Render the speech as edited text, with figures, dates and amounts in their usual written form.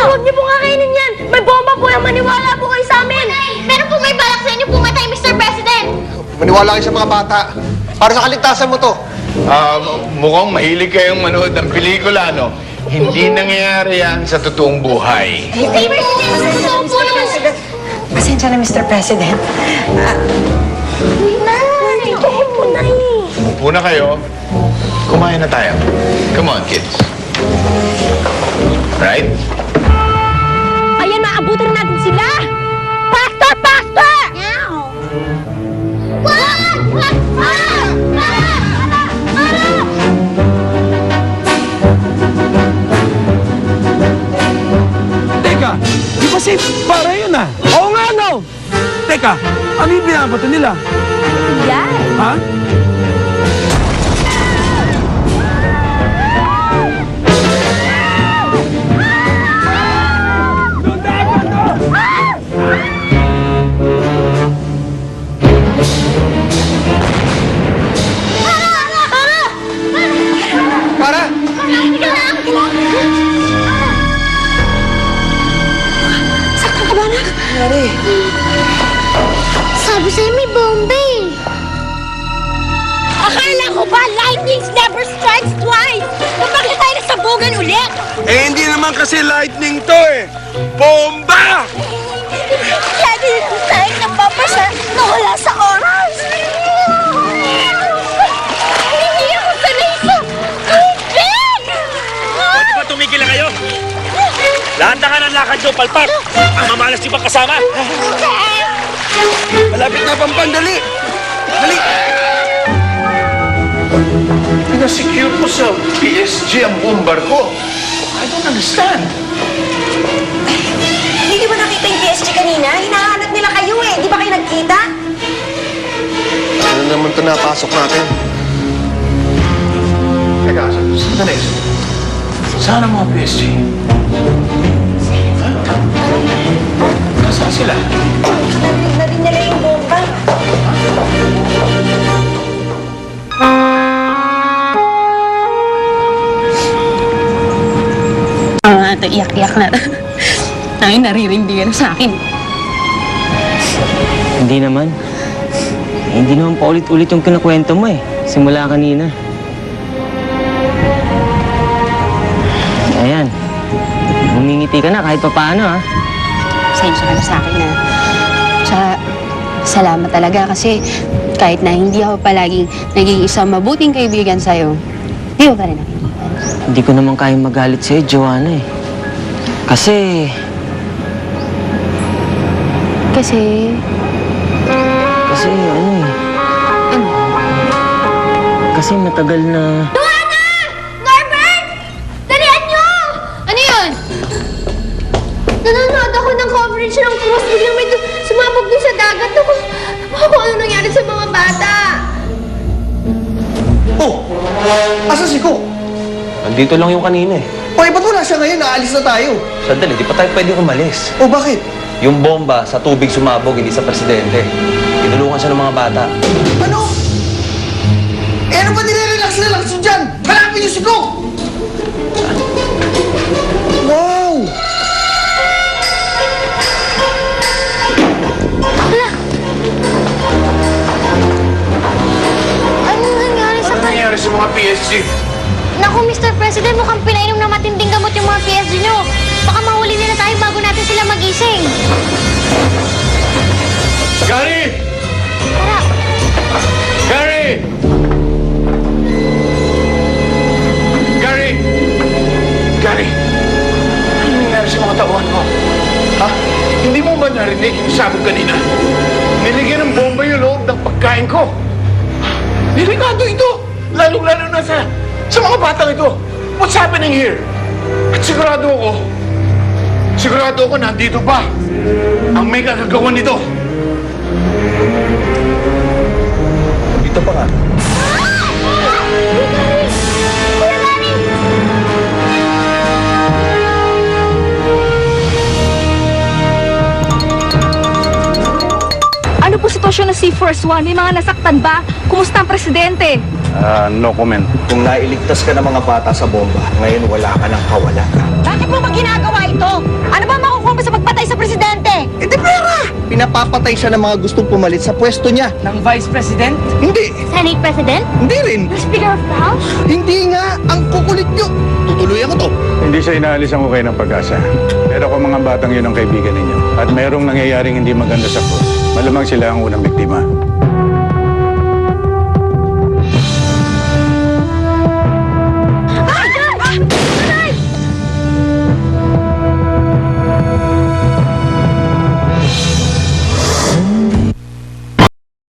Huwag niyo po kakainin yan! May bomba po yan! Maniwala po kayo sa amin! Meron po may balak sa inyo pumatay, Mr. President! Maniwala kayo sa mga bata. Para sa kaligtasan mo to. Mukhang mahilig kayong manood ng pelikula, no? Hindi nangyayari yan sa totoong buhay. Mr. President, totoo po naman siya. Pasensya na, Mr. President. Nay! Totoo po, Nay! Upo na kayo. Kumain na tayo. Come on, kids. Right? Ayan, maabutin natin sila! Pastor! Pastor! Meow! Wag! Wag! Teka, di ba si para yun ah? Oo nga no! Teka, ano yung binabato nila? Yan! Ha? Para! Saktan ka ba, anak? Sabi sa'yo may bomba eh. Akala ko ba lightning never strikes twice? Bakit tayo nasabugan ulit? Eh hindi naman kasi lightning to eh! Bomba! Lagi yung sahig ng bomba siya nawala sa oras. Hindi ako sanay sa tubig! Pwede ba tumigil na kayo? Lahat na nga ng lakad nyo, palpak! Ang mamalas nyo bang kasama? Malapit na pampandali! Dali! Pinasecure ko sa PSG ang buong barko. I don't understand. Hindi ba nakita yung PSG kanina? Hinahanap nila kayo eh. Di ba kayo nagkita? Ano naman ito napasok natin? Teka, sandali. Saan ang mga PSG? Ha? Nasaan sila? Narinig na din nila yung bomba. Ito, iyak-iyak na. Ay, naririndigan sa akin. Hindi naman. Hindi naman paulit-ulit yung kinakwento mo eh. Simula kanina. Ayan. Humingiti ka na kahit papaano ha. Pasensya ka na sa akin na. Tsaka, salamat talaga kasi kahit na hindi ako palaging naging isang mabuting kaibigan sa'yo, di ko pa rin nakikita. Hindi ko naman kayang magalit sa'yo, Joanna eh. Kasi Kasi, ano eh. ano? Kasi matagal na... Joanna! Norbert! Dalian nyo! Ano yun? Nanonood ako ng coverage ng cruise. Biglang may sumabog dun sa dagat. Ako ano nangyari sa mga bata. Oh! Asa si Cook? Andito lang yung kanina eh. O, ba't wala siya ngayon? Naalis na tayo. Sandali, di pa tayo pwedeng umalis. O, bakit? Yung bomba sa tubig sumabog, hindi sa presidente. Tinulungan siya ng mga bata. Ano? Eh, ano ba nire-relax nyo dyan? Hanapin niyo si Cook! Wow! Ano nangyari sa Ano nangyari sa mga PSG? Naku, Mr. President, mukhang pinainom na matinding gamot yung mga PSG nyo. Baka mahuli nila tayo bago natin sila magising. Gary! Tara. Gary! Gary! Gary! Ano nangyari sa mga tauhan mo? Ha? Hindi mo ba narinig yung sabi kanina? Niligyan ng bomba yung loob ng pagkain ko. Delikado ito! Lalong-lalo na sa mga batang ito. What's happening here? At sigurado ako nandito pa ang may kagagawa nito. Dito pa nga. Kuya Gary! Ano po sitwasyon ng Sea Force 1? May mga nasaktan ba? Kumusta ang presidente? No comment. Kung nailigtas ka ng mga bata sa bomba, ngayon wala ka ng kawalan. Bakit mo ba ginagawa ito? Ano ba makukuha mo sa pagpatay sa presidente? Eh di pera! Pinapapatay siya ng mga gustong pumalit sa pwesto niya. Ng Vice President? Hindi. Senate President? Hindi rin. The Speaker of the House? Hindi nga. Ang kukulit nyo. Tutuluyan ko to. Hindi sa inaalisan ko kayo ng pag-asa. Pero kung mga batang yun ang kaibigan ninyo at merong nangyayaring hindi maganda sa krus, malamang sila ang unang biktima.